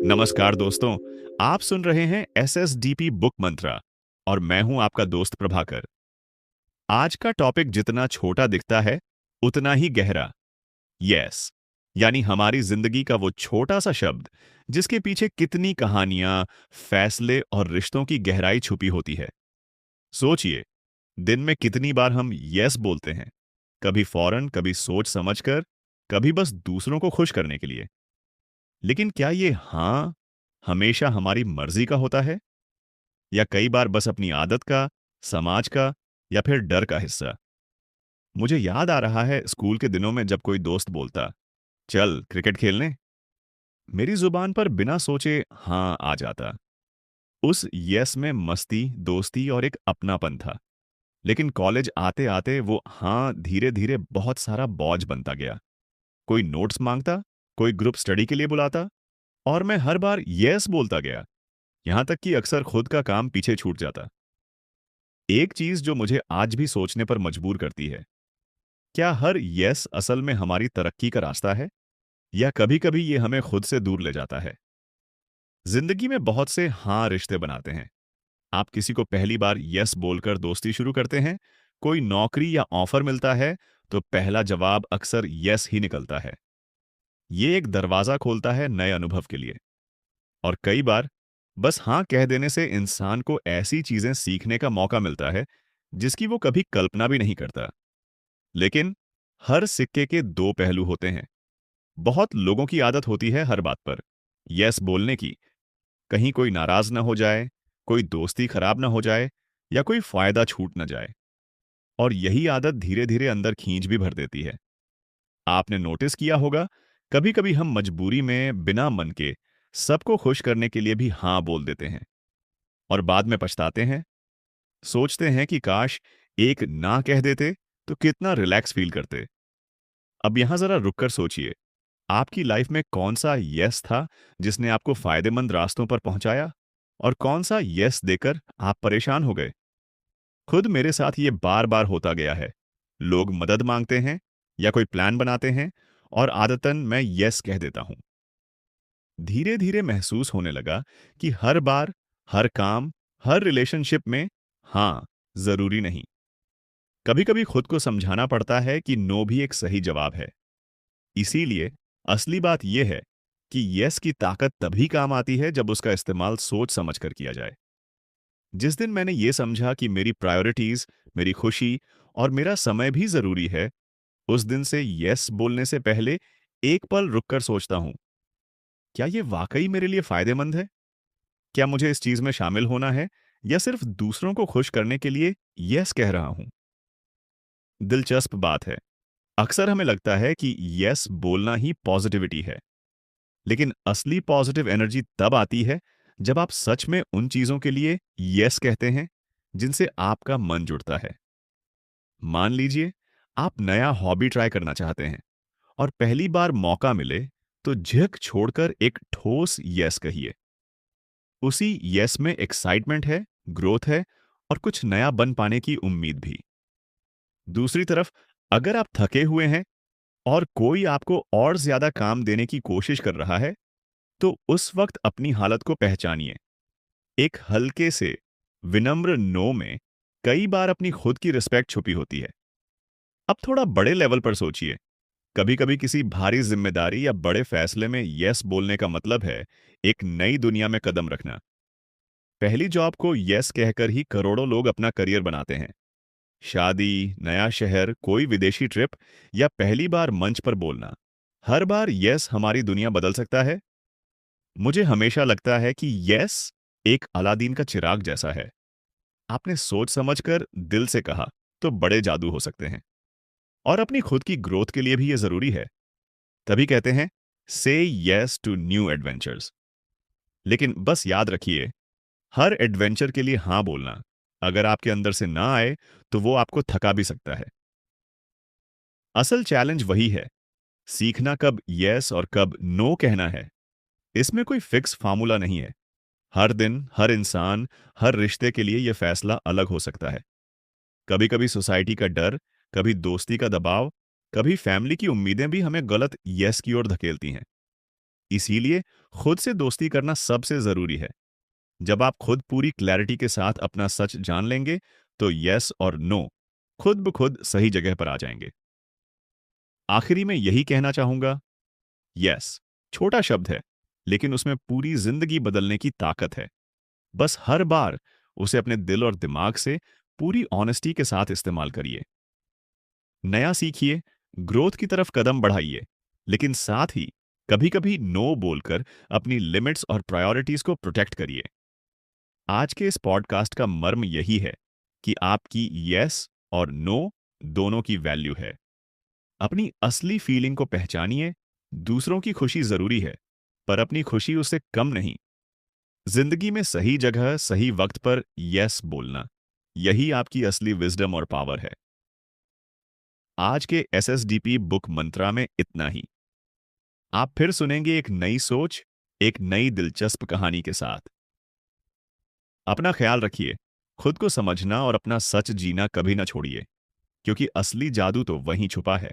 नमस्कार दोस्तों। आप सुन रहे हैं एसएसडीपी बुक मंत्रा और मैं हूं आपका दोस्त प्रभाकर। आज का टॉपिक जितना छोटा दिखता है उतना ही गहरा। यस, यानी हमारी जिंदगी का वो छोटा सा शब्द जिसके पीछे कितनी कहानियां, फैसले और रिश्तों की गहराई छुपी होती है। सोचिए, दिन में कितनी बार हम यस बोलते हैं। कभी फौरन, कभी सोच समझकर, कभी बस दूसरों को खुश करने के लिए। लेकिन क्या ये हाँ हमेशा हमारी मर्जी का होता है, या कई बार बस अपनी आदत का, समाज का, या फिर डर का हिस्सा? मुझे याद आ रहा है स्कूल के दिनों में जब कोई दोस्त बोलता, चल क्रिकेट खेलने, मेरी जुबान पर बिना सोचे हाँ आ जाता। उस यस में मस्ती, दोस्ती और एक अपनापन था। लेकिन कॉलेज आते आते वो हाँ धीरे धीरे बहुत सारा बोझ बनता गया। कोई नोट्स मांगता, कोई ग्रुप स्टडी के लिए बुलाता, और मैं हर बार यस बोलता गया, यहां तक कि अक्सर खुद का काम पीछे छूट जाता। एक चीज जो मुझे आज भी सोचने पर मजबूर करती है, क्या हर यस असल में हमारी तरक्की का रास्ता है, या कभी कभी ये हमें खुद से दूर ले जाता है? जिंदगी में बहुत से हाँ रिश्ते बनाते हैं। आप किसी को पहली बार यस बोलकर दोस्ती शुरू करते हैं, कोई नौकरी या ऑफर मिलता है, तो पहला जवाब अक्सर यस ही निकलता है। ये एक दरवाजा खोलता है नए अनुभव के लिए। और कई बार बस हाँ कह देने से इंसान को ऐसी चीजें सीखने का मौका मिलता है जिसकी वो कभी कल्पना भी नहीं करता। लेकिन हर सिक्के के दो पहलू होते हैं। बहुत लोगों की आदत होती है हर बात पर यस बोलने की, कहीं कोई नाराज ना हो जाए, कोई दोस्ती खराब ना हो जाए, या कोई फायदा छूट ना जाए। और यही आदत धीरे धीरे अंदर खींच भी भर देती है। आपने नोटिस किया होगा, कभी कभी हम मजबूरी में बिना मन के सबको खुश करने के लिए भी हाँ बोल देते हैं, और बाद में पछताते हैं। सोचते हैं कि काश एक ना कह देते तो कितना रिलैक्स फील करते। अब यहां जरा रुककर सोचिए, आपकी लाइफ में कौन सा यस था जिसने आपको फायदेमंद रास्तों पर पहुंचाया, और कौन सा यस देकर आप परेशान हो गए? खुद मेरे साथ ये बार बार होता गया है। लोग मदद मांगते हैं या कोई प्लान बनाते हैं, और आदतन मैं यस कह देता हूं। धीरे धीरे महसूस होने लगा कि हर बार, हर काम, हर रिलेशनशिप में हाँ जरूरी नहीं। कभी कभी खुद को समझाना पड़ता है कि नो भी एक सही जवाब है। इसीलिए असली बात यह है कि यस की ताकत तभी काम आती है जब उसका इस्तेमाल सोच समझकर किया जाए। जिस दिन मैंने ये समझा कि मेरी प्रायोरिटीज, मेरी खुशी और मेरा समय भी जरूरी है, उस दिन से यस बोलने से पहले एक पल रुककर सोचता हूं, क्या ये वाकई मेरे लिए फायदेमंद है? क्या मुझे इस चीज में शामिल होना है, या सिर्फ दूसरों को खुश करने के लिए यस कह रहा हूं? दिलचस्प बात है, अक्सर हमें लगता है कि यस बोलना ही पॉजिटिविटी है। लेकिन असली पॉजिटिव एनर्जी तब आती है जब आप सच में उन चीजों के लिए यस कहते हैं जिनसे आपका मन जुड़ता है। मान लीजिए, आप नया हॉबी ट्राई करना चाहते हैं, और पहली बार मौका मिले तो झिझक छोड़कर एक ठोस यस कहिए। उसी यस में एक्साइटमेंट है, ग्रोथ है, और कुछ नया बन पाने की उम्मीद भी। दूसरी तरफ, अगर आप थके हुए हैं और कोई आपको और ज्यादा काम देने की कोशिश कर रहा है, तो उस वक्त अपनी हालत को पहचानिए। एक हल्के से विनम्र नो में कई बार अपनी खुद की रिस्पेक्ट छुपी होती है। अब थोड़ा बड़े लेवल पर सोचिए। कभी कभी किसी भारी जिम्मेदारी या बड़े फैसले में यस बोलने का मतलब है एक नई दुनिया में कदम रखना। पहली जॉब को यस कहकर ही करोड़ों लोग अपना करियर बनाते हैं। शादी, नया शहर, कोई विदेशी ट्रिप, या पहली बार मंच पर बोलना, हर बार यस हमारी दुनिया बदल सकता है। मुझे हमेशा लगता है कि यस एक अलादीन का चिराग जैसा है। आपने सोच समझकर दिल से कहा तो बड़े जादू हो सकते हैं। और अपनी खुद की ग्रोथ के लिए भी यह जरूरी है। तभी कहते हैं, से यस टू न्यू एडवेंचर्स। लेकिन बस याद रखिए, हर एडवेंचर के लिए हां बोलना अगर आपके अंदर से ना आए तो वो आपको थका भी सकता है। असल चैलेंज वही है, सीखना कब यस और कब नो कहना है। इसमें कोई फिक्स फार्मूला नहीं है। हर दिन, हर इंसान, हर रिश्ते के लिए यह फैसला अलग हो सकता है। कभी कभी सोसाइटी का डर, कभी दोस्ती का दबाव, कभी फैमिली की उम्मीदें भी हमें गलत यस की ओर धकेलती हैं। इसीलिए खुद से दोस्ती करना सबसे जरूरी है। जब आप खुद पूरी क्लैरिटी के साथ अपना सच जान लेंगे, तो यस और नो खुद ब खुद सही जगह पर आ जाएंगे। आखिरी में यही कहना चाहूंगा, यस छोटा शब्द है, लेकिन उसमें पूरी जिंदगी बदलने की ताकत है। बस हर बार उसे अपने दिल और दिमाग से पूरी ऑनेस्टी के साथ इस्तेमाल करिए। नया सीखिए, ग्रोथ की तरफ कदम बढ़ाइए, लेकिन साथ ही कभी कभी नो बोलकर अपनी लिमिट्स और प्रायोरिटीज को प्रोटेक्ट करिए। आज के इस पॉडकास्ट का मर्म यही है कि आपकी यस और नो दोनों की वैल्यू है। अपनी असली फीलिंग को पहचानिए। दूसरों की खुशी जरूरी है, पर अपनी खुशी उससे कम नहीं। जिंदगी में सही जगह सही वक्त पर यस बोलना, यही आपकी असली विजडम और पावर है। आज के एसएसडीपी बुक मंत्रा में इतना ही। आप फिर सुनेंगे एक नई सोच, एक नई दिलचस्प कहानी के साथ। अपना ख्याल रखिए, खुद को समझना और अपना सच जीना कभी ना छोड़िए, क्योंकि असली जादू तो वहीं छुपा है।